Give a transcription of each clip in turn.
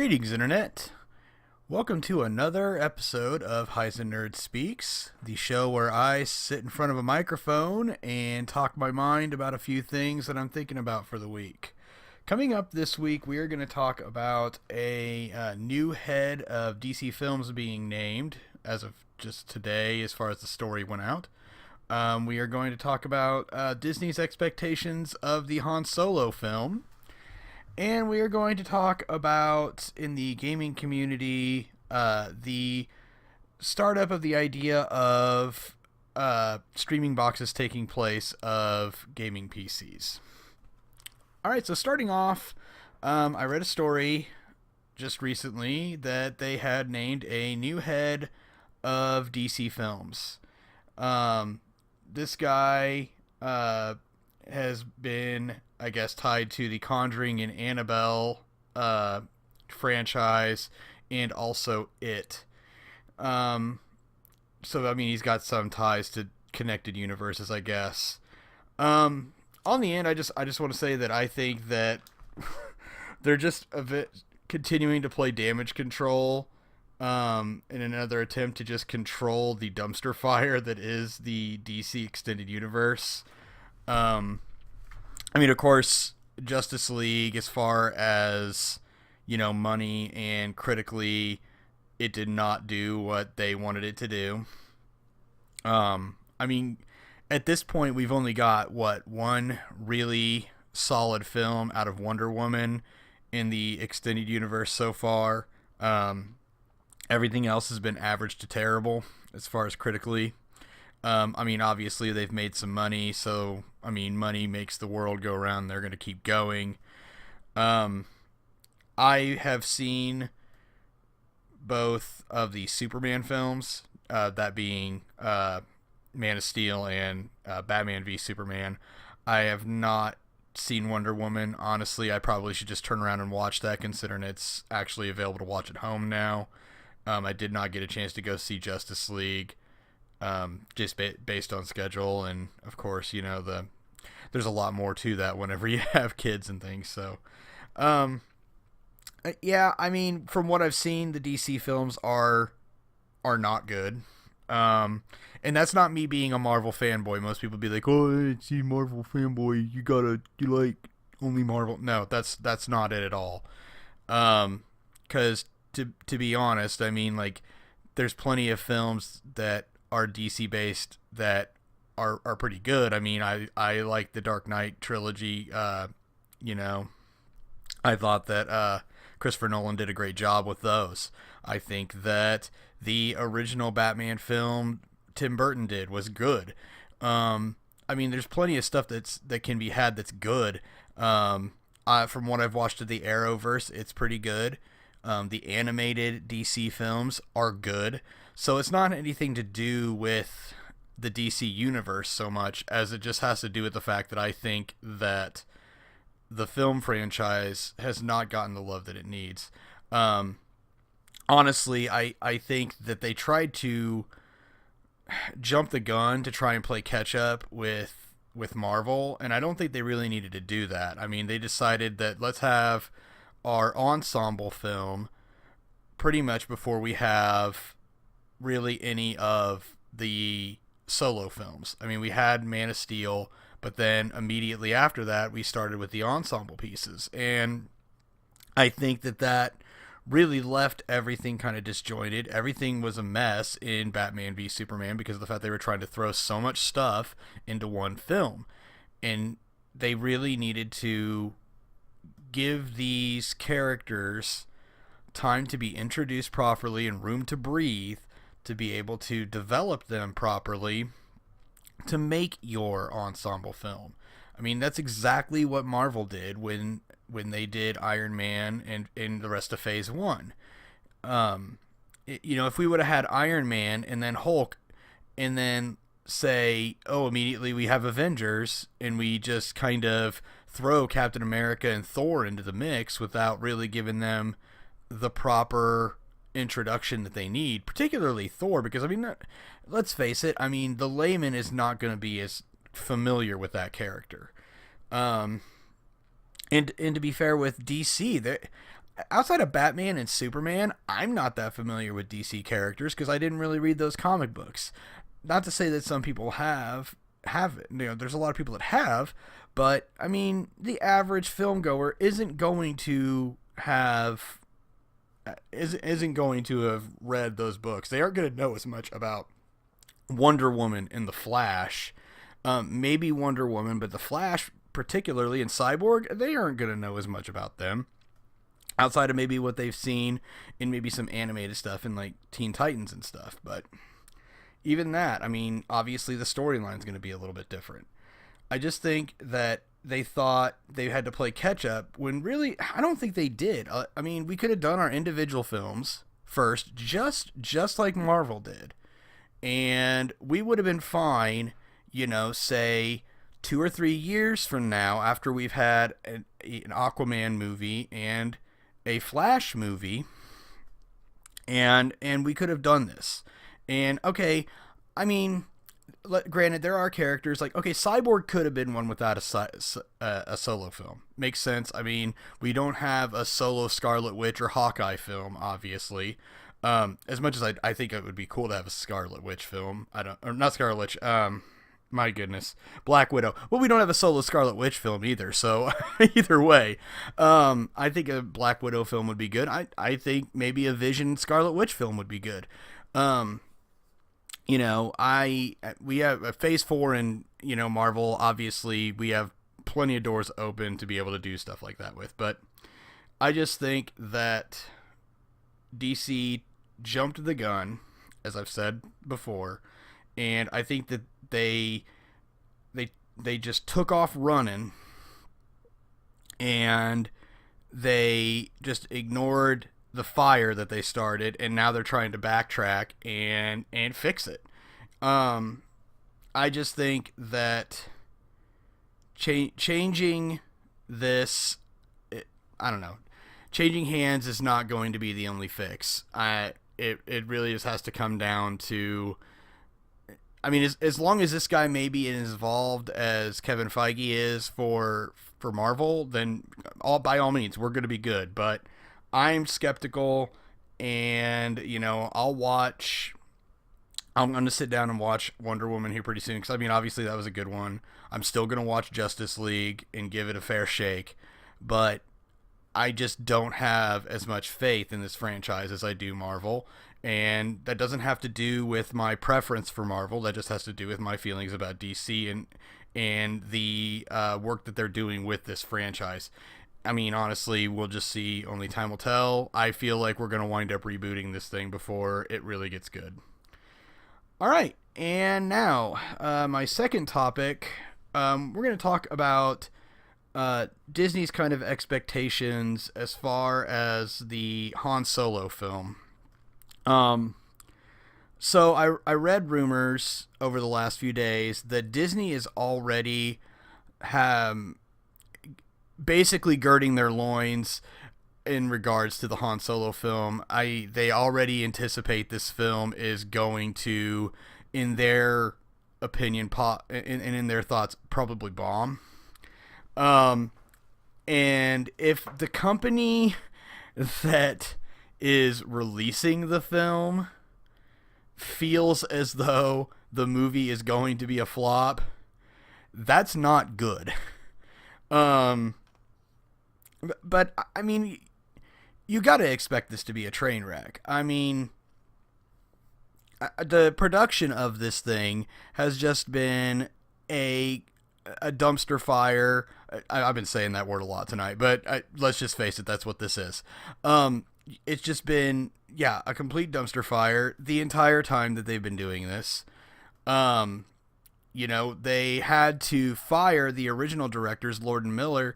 Greetings, Internet. Welcome to another episode of HeiseNerd Speaks, the show where I sit in front of a microphone and talk my mind about a few things that I'm thinking about for the week. Coming up this week, we are going to talk about a new head of DC Films being named as of just today, as far as the story went out. We are going to talk about Disney's expectations of the Han Solo film. And we are going to talk about, in the gaming community, the startup of the idea of streaming boxes taking place of gaming PCs. Alright, so starting off, I read a story just recently that they had named a new head of DC Films. This guy has been, I guess, tied to the Conjuring and Annabelle franchise and also It. So, I mean, he's got some ties to connected universes, I guess. On the end, I just want to say that I think that they're just a bit continuing to play damage control in another attempt to just control the dumpster fire that is the DC Extended Universe. I mean, of course, Justice League, as far as, money and critically, it did not do what they wanted it to do. I mean, at this point, we've only got, one really solid film out of Wonder Woman in the Extended Universe so far. Everything else has been average to terrible as far as critically. I mean, obviously, they've made some money, so, I mean, money makes the world go around. They're going to keep going. I have seen both of the Superman films, that being Man of Steel and Batman v Superman. I have not seen Wonder Woman. Honestly, I probably should just turn around and watch that, considering it's actually available to watch at home now. I did not get a chance to go see Justice League. Just based on schedule, and of course, there's a lot more to that whenever you have kids and things. So, yeah, I mean, from what I've seen, the DC films are not good. And that's not me being a Marvel fanboy. Most people be like, "Oh, it's a Marvel fanboy. You like only Marvel." No, that's not it at all. 'Cause to be honest, I mean, like, there's plenty of films that are DC based that are pretty good. I mean, I like the Dark Knight trilogy. I thought that Christopher Nolan did a great job with those. I think that the original Batman film Tim Burton did was good. I mean, there's plenty of stuff that can be had that's good. From what I've watched of the Arrowverse, it's pretty good. The animated DC films are good. So it's not anything to do with the DC universe so much as it just has to do with the fact that I think that the film franchise has not gotten the love that it needs. Honestly, I think that they tried to jump the gun to try and play catch up with Marvel, and I don't think they really needed to do that. I mean, they decided that let's have our ensemble film pretty much before we have really any of the solo films. I mean, we had Man of Steel, but then immediately after that, we started with the ensemble pieces. And I think that really left everything kind of disjointed. Everything was a mess in Batman v Superman because of the fact they were trying to throw so much stuff into one film. And they really needed to give these characters time to be introduced properly and room to breathe to be able to develop them properly to make your ensemble film. I mean, that's exactly what Marvel did when they did Iron Man and the rest of Phase 1. If we would have had Iron Man and then Hulk and then say, oh, immediately we have Avengers and we just kind of throw Captain America and Thor into the mix without really giving them the proper introduction that they need, particularly Thor, because, I mean, let's face it, I mean, the layman is not going to be as familiar with that character. And to be fair with DC, outside of Batman and Superman, I'm not that familiar with DC characters because I didn't really read those comic books. Not to say that some people have it. There's a lot of people that have, but I mean, the average film goer isn't going to have read those books. They aren't going to know as much about Wonder Woman and the Flash. Maybe Wonder Woman, but the Flash particularly and Cyborg, they aren't going to know as much about them outside of maybe what they've seen in maybe some animated stuff in like Teen Titans and stuff. But even that, I mean, obviously the storyline is going to be a little bit different. I just think that they thought they had to play catch up when really I don't think they did. I mean, we could have done our individual films first, just like Marvel did, and we would have been fine. Say 2 or 3 years from now, after we've had an Aquaman movie and a Flash movie, and we could have done this. And okay, I mean, granted, there are characters like, okay, Cyborg could have been one without a solo film. Makes sense. I mean, we don't have a solo Scarlet Witch or Hawkeye film, obviously. As much as I think it would be cool to have a Scarlet Witch film. Not Scarlet Witch. My goodness, Black Widow. Well, we don't have a solo Scarlet Witch film either, so either way, I think a Black Widow film would be good. I think maybe a Vision Scarlet Witch film would be good. We have a Phase 4 in Marvel. Obviously, we have plenty of doors open to be able to do stuff like that with. But I just think that DC jumped the gun, as I've said before, and I think that they just took off running, and they just ignored the fire that they started, and now they're trying to backtrack and fix it. I just think that changing this, I don't know, changing hands is not going to be the only fix. It really just has to come down to, I mean, as long as this guy maybe is involved as Kevin Feige is for Marvel, then by all means, we're going to be good. But I'm skeptical, and, I'm going to sit down and watch Wonder Woman here pretty soon, because, I mean, obviously that was a good one. I'm still going to watch Justice League and give it a fair shake, but I just don't have as much faith in this franchise as I do Marvel. And that doesn't have to do with my preference for Marvel. That just has to do with my feelings about DC and the work that they're doing with this franchise. I mean, honestly, we'll just see. Only time will tell. I feel like we're going to wind up rebooting this thing before it really gets good. All right. And now, my second topic, we're going to talk about Disney's kind of expectations as far as the Han Solo film. So I read rumors over the last few days that Disney is already basically girding their loins in regards to the Han Solo film. They already anticipate this film is going to, in their opinion, and in their thoughts, probably bomb. And if the company that is releasing the film feels as though the movie is going to be a flop, that's not good. But I mean, you got to expect this to be a train wreck. I mean, the production of this thing has just been a dumpster fire. I've been saying that word a lot tonight, but let's just face it, that's what this is. It's just been, a complete dumpster fire the entire time that they've been doing this. They had to fire the original directors, Lord and Miller,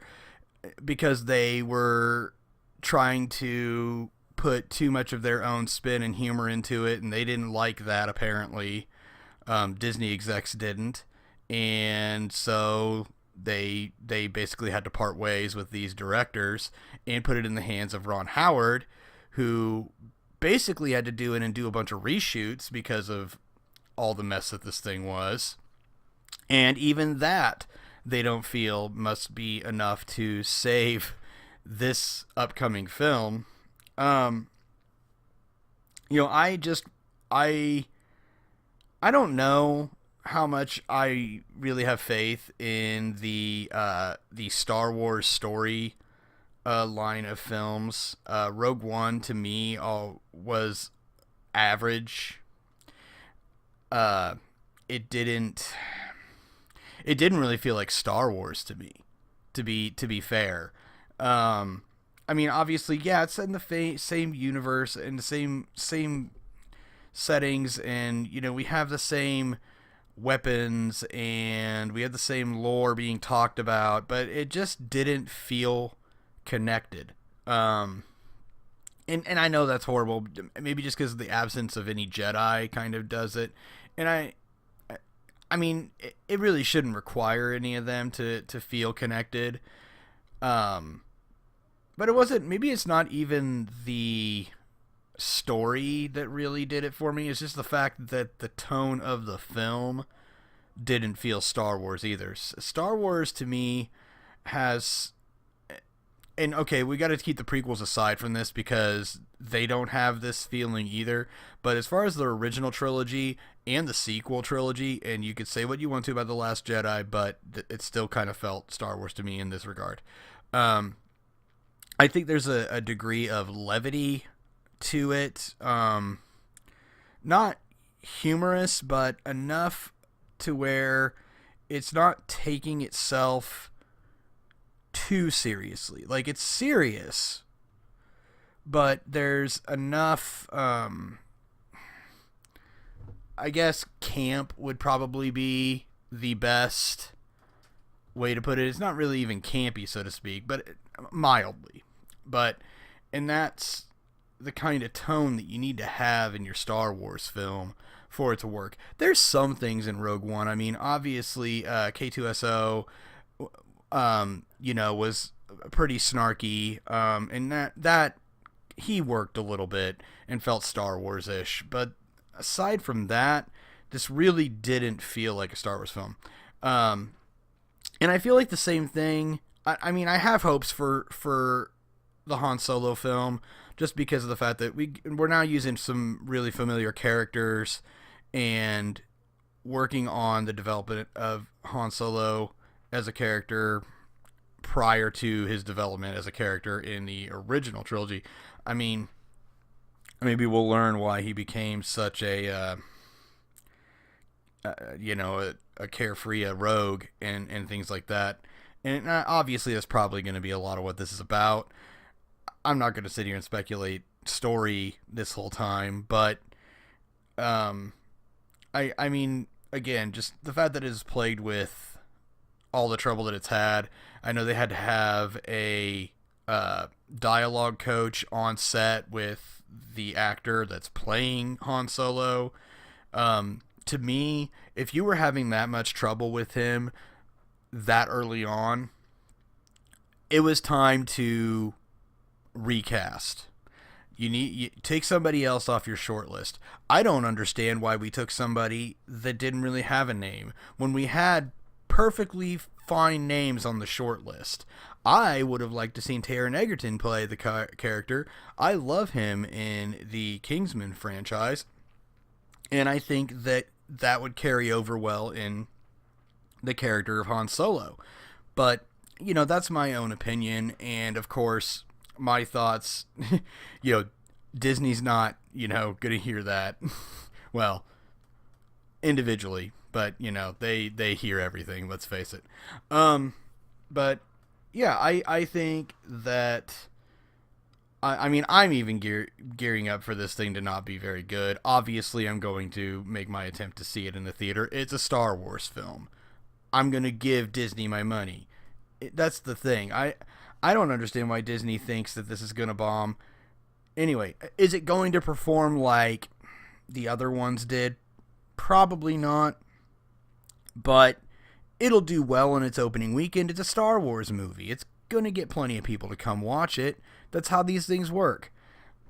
because they were trying to put too much of their own spin and humor into it, and they didn't like that, apparently. Disney execs didn't. And so they basically had to part ways with these directors and put it in the hands of Ron Howard, who basically had to do a bunch of reshoots because of all the mess that this thing was. And even that, they don't feel must be enough to save this upcoming film, um, I I don't know how much I really have faith in the Star Wars story line of films. Rogue One to me was average. Uh, it didn't it didn't really feel like Star Wars to me. To be fair, I mean, obviously, yeah, it's in the same universe and the same settings, and we have the same weapons and we had the same lore being talked about, but it just didn't feel connected. And I know that's horrible. Maybe just because of the absence of any Jedi kind of does it. And I mean, it really shouldn't require any of them to feel connected. But it wasn't. Maybe it's not even the story that really did it for me. It's just the fact that the tone of the film didn't feel Star Wars either. Star Wars to me has, and okay, we got to keep the prequels aside from this because they don't have this feeling either. But as far as the original trilogy and the sequel trilogy, and you could say what you want to about The Last Jedi, but it still kind of felt Star Wars to me in this regard. I think there's a degree of levity to it. Not humorous, but enough to where it's not taking itself too seriously. Like, it's serious, but there's enough, I guess camp would probably be the best way to put it. It's not really even campy, so to speak, but mildly. And that's the kind of tone that you need to have in your Star Wars film for it to work. There's some things in Rogue One. I mean, obviously, K2SO, was pretty snarky, and that he worked a little bit and felt Star Wars-ish. But aside from that, this really didn't feel like a Star Wars film. And I feel like the same thing. I mean, I have hopes for the Han Solo film, just because of the fact that we're now using some really familiar characters and working on the development of Han Solo as a character prior to his development as a character in the original trilogy. I mean, maybe we'll learn why he became such a carefree rogue and things like that. And obviously that's probably going to be a lot of what this is about. I'm not going to sit here and speculate story this whole time, but I mean, again, just the fact that it is plagued with all the trouble that it's had. I know they had to have a dialogue coach on set with the actor that's playing Han Solo. To me, if you were having that much trouble with him that early on, it was time to recast. You take somebody else off your short list. I don't understand why we took somebody that didn't really have a name when we had perfectly fine names on the short list. I would have liked to seen Taron Egerton play the character. I love him in the Kingsman franchise, and I think that would carry over well in the character of Han Solo. But, that's my own opinion, and of course, my thoughts, Disney's not, going to hear that. Well, individually, but, they hear everything, let's face it. But, yeah, I think that, I mean, I'm even gearing up for this thing to not be very good. Obviously, I'm going to make my attempt to see it in the theater. It's a Star Wars film. I'm going to give Disney my money. That's the thing. I don't understand why Disney thinks that this is going to bomb. Anyway, is it going to perform like the other ones did? Probably not. But it'll do well in its opening weekend. It's a Star Wars movie. It's going to get plenty of people to come watch it. That's how these things work.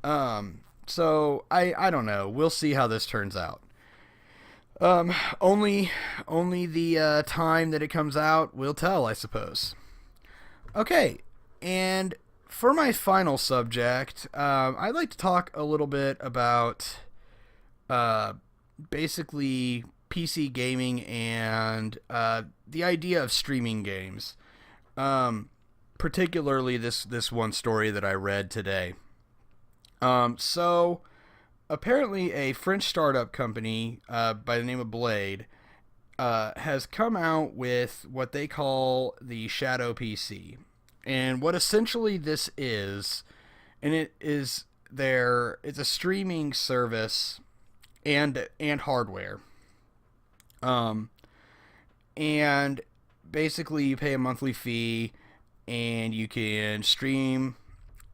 So I don't know. We'll see how this turns out. Only the time that it comes out will tell, I suppose. Okay, and For my final subject, I'd like to talk a little bit about uh, basically PC gaming and the idea of streaming games. Um, Particularly this one story that I read today. So apparently, a French startup company by the name of Blade has come out with what they call the Shadow PC. And what essentially this is, and it's a streaming service and hardware. Um, and basically you pay a monthly fee and you can stream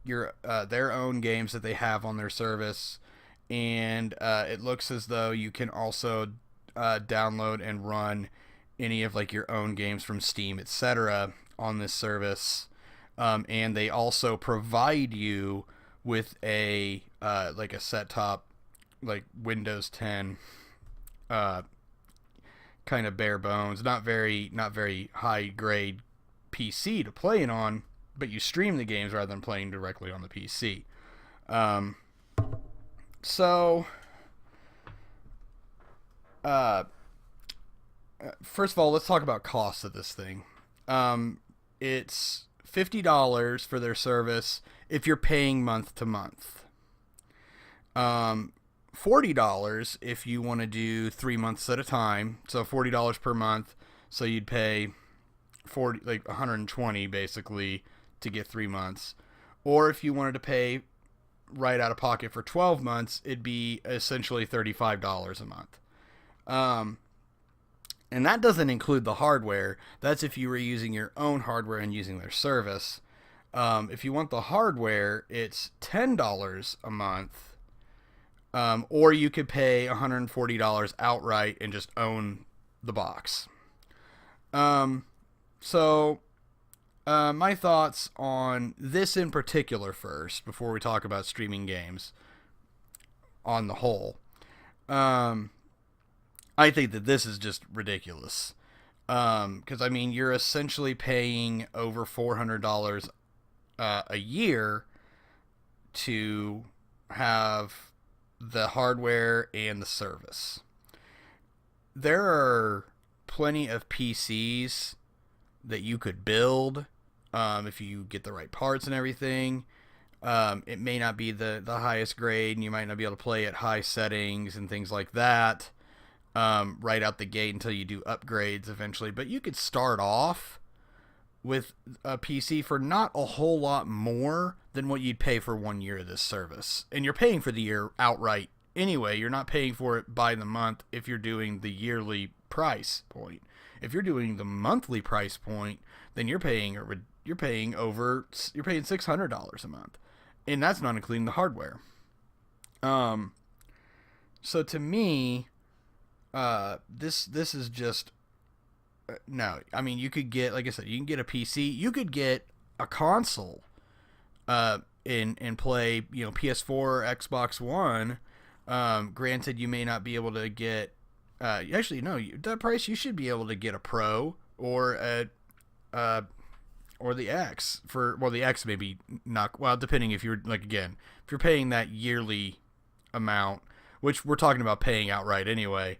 your their own games that they have on their service, and it looks as though you can also download and run any of like your own games from Steam, etc., on this service. And they also provide you with a like a set top, like Windows 10, uh, kind of bare bones, not very high grade PC to play it on, but you stream the games rather than playing directly on the PC. Um, so, uh, first of all, let's talk about costs of this thing. It's $50 for their service if you're paying month to month. $40 if you want to do 3 months at a time. So $40 per month. So you'd pay 40, like 120 basically to get 3 months. Or if you wanted to pay right out of pocket for 12 months, it'd be essentially $35 a month. And that doesn't include the hardware. That's if you were using your own hardware and using their service. If you want the hardware, it's $10 a month. Or you could pay $140 outright and just own the box. So, my thoughts on this in particular first, before we talk about streaming games on the whole. I think that this is just ridiculous. Because, I mean, you're essentially paying over $400 a year to have the hardware and the service. There are plenty of PCs that you could build if you get the right parts and everything. It may not be the highest grade, and you might not be able to play at high settings and things like that right out the gate until you do upgrades eventually. But you could start off with a PC for not a whole lot more than what you'd pay for 1 year of this service. And you're paying for the year outright anyway. You're not paying for it by the month if you're doing the yearly price point. If you're doing the monthly price point, then you're paying $600 a month, and that's not including the hardware. So to me, this is just no. I mean, you could get, like I said, you can get a PC, you could get a console, and play, PS4, Xbox One. Granted, you may not be able to get. Actually, no. That price, you should be able to get a Pro or or the X for. Well, the X maybe not. Well, depending if you're if you're paying that yearly amount, which we're talking about paying outright anyway.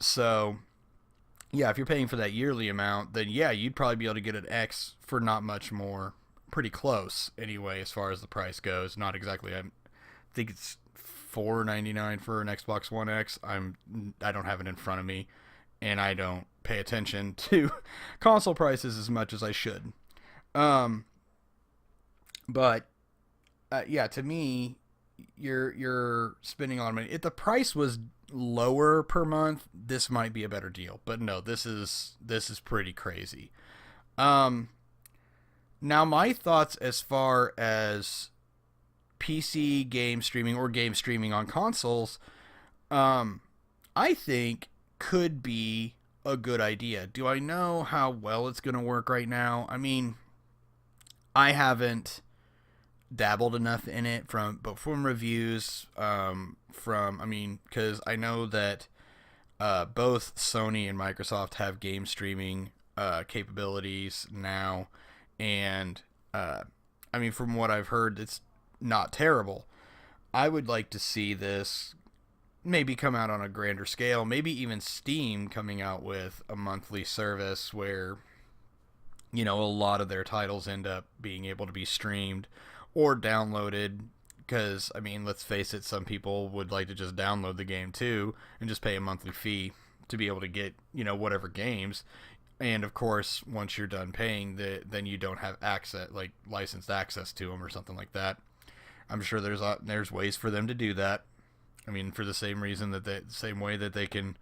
So, yeah, if you're paying for that yearly amount, then yeah, you'd probably be able to get an X for not much more. Pretty close anyway, as far as the price goes. Not exactly. I think it's $4.99 for an Xbox One X. I don't have it in front of me, and I don't pay attention to console prices as much as I should. But yeah, to me, you're spending a lot of money. If the price was lower per month, this might be a better deal. But no, this is pretty crazy. Now my thoughts as far as PC game streaming or game streaming on consoles, I think could be a good idea. Do I know how well it's going to work right now? I mean, I haven't dabbled enough in it from reviews, because I know that both Sony and Microsoft have game streaming capabilities now, and I mean, from what I've heard, it's not terrible. I would like to see this maybe come out on a grander scale, maybe even Steam coming out with a monthly service where, a lot of their titles end up being able to be streamed or downloaded. Because, I mean, let's face it, some people would like to just download the game too and just pay a monthly fee to be able to get, whatever games. And of course, once you're done paying, then you don't have access, like licensed access to them or something like that. I'm sure there's ways for them to do that. I mean, for the same reason same way that they can,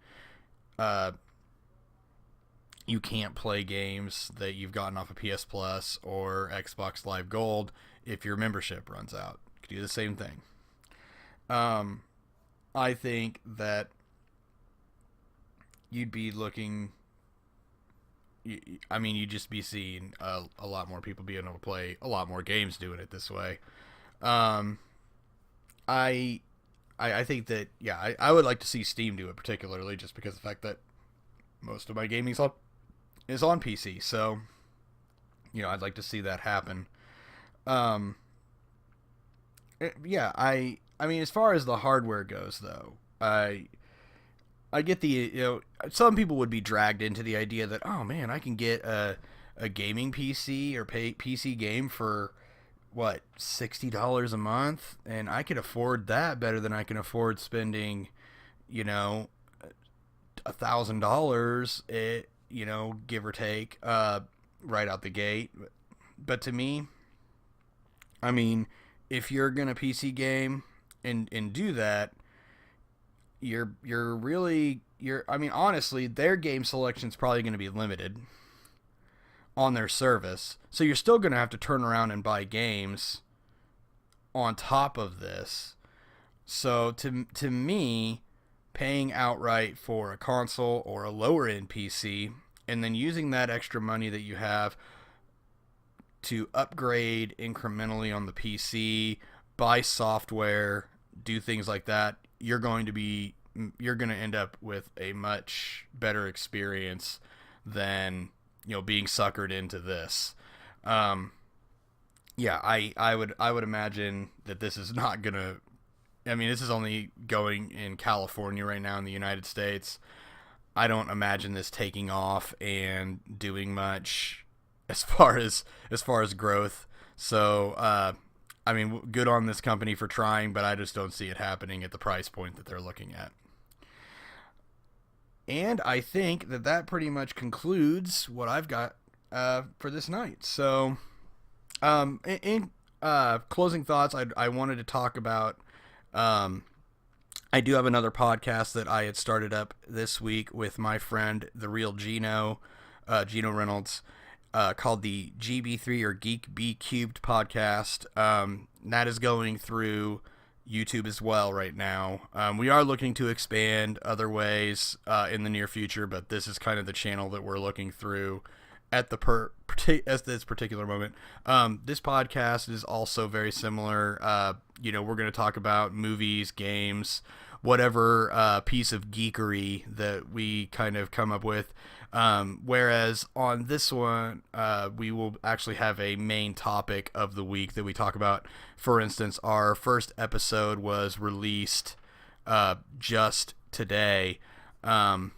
you can't play games that you've gotten off of PS Plus or Xbox Live Gold if your membership runs out. You could do the same thing. I think that you'd be looking. I mean, you'd just be seeing a lot more people being able to play a lot more games doing it this way. I think that, yeah, I would like to see Steam do it, particularly just because of the fact that most of my gaming is on PC. So, I'd like to see that happen. Yeah, I mean, as far as the hardware goes, though, I get the, some people would be dragged into the idea that, oh man, I can get a gaming PC or pay PC game for what, $60 a month, and I could afford that better than I can afford spending, $1,000, give or take, right out the gate. But to me, I mean, if you're gonna PC game and do that, you're I mean, honestly, their game selection is probably going to be limited on their service. So you're still going to have to turn around and buy games on top of this. So to me, paying outright for a console or a lower end PC and then using that extra money that you have to upgrade incrementally on the PC, buy software, do things like that, you're going to end up with a much better experience than, being suckered into this. Yeah, I would imagine that this is not gonna. I mean, this is only going in California right now in the United States. I don't imagine this taking off and doing much as far as growth. So, I mean, good on this company for trying, but I just don't see it happening at the price point that they're looking at. And I think that pretty much concludes what I've got for this night. So, in closing thoughts, I wanted to talk about. I do have another podcast that I had started up this week with my friend, the real Gino Reynolds, called the GB3 or Geek B Cubed podcast. That is going through YouTube as well right now. We are looking to expand other ways in the near future, but this is kind of the channel that we're looking through at this particular moment. This podcast is also very similar. We're going to talk about movies, games, whatever piece of geekery that we kind of come up with. Whereas on this one, we will actually have a main topic of the week that we talk about. For instance, our first episode was released just today, and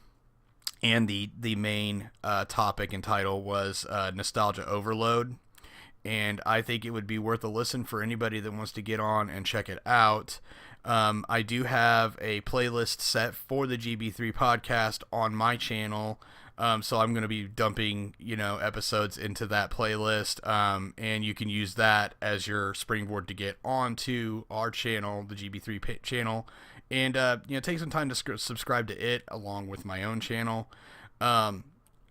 the main topic and title was Nostalgia Overload. And I think it would be worth a listen for anybody that wants to get on and check it out. I do have a playlist set for the GB3 podcast on my channel. So I'm going to be dumping, episodes into that playlist. And you can use that as your springboard to get onto our channel, the GB3 channel. And, take some time to subscribe to it along with my own channel.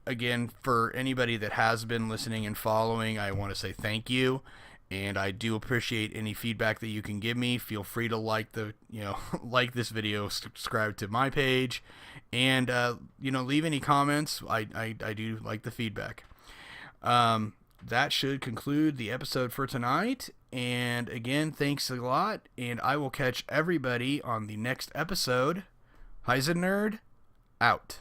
Again, for anybody that has been listening and following, I want to say thank you. And I do appreciate any feedback that you can give me. Feel free to like this video, subscribe to my page, and leave any comments. I do like the feedback. That should conclude the episode for tonight. And again, thanks a lot, and I will catch everybody on the next episode. HeiseNerd out.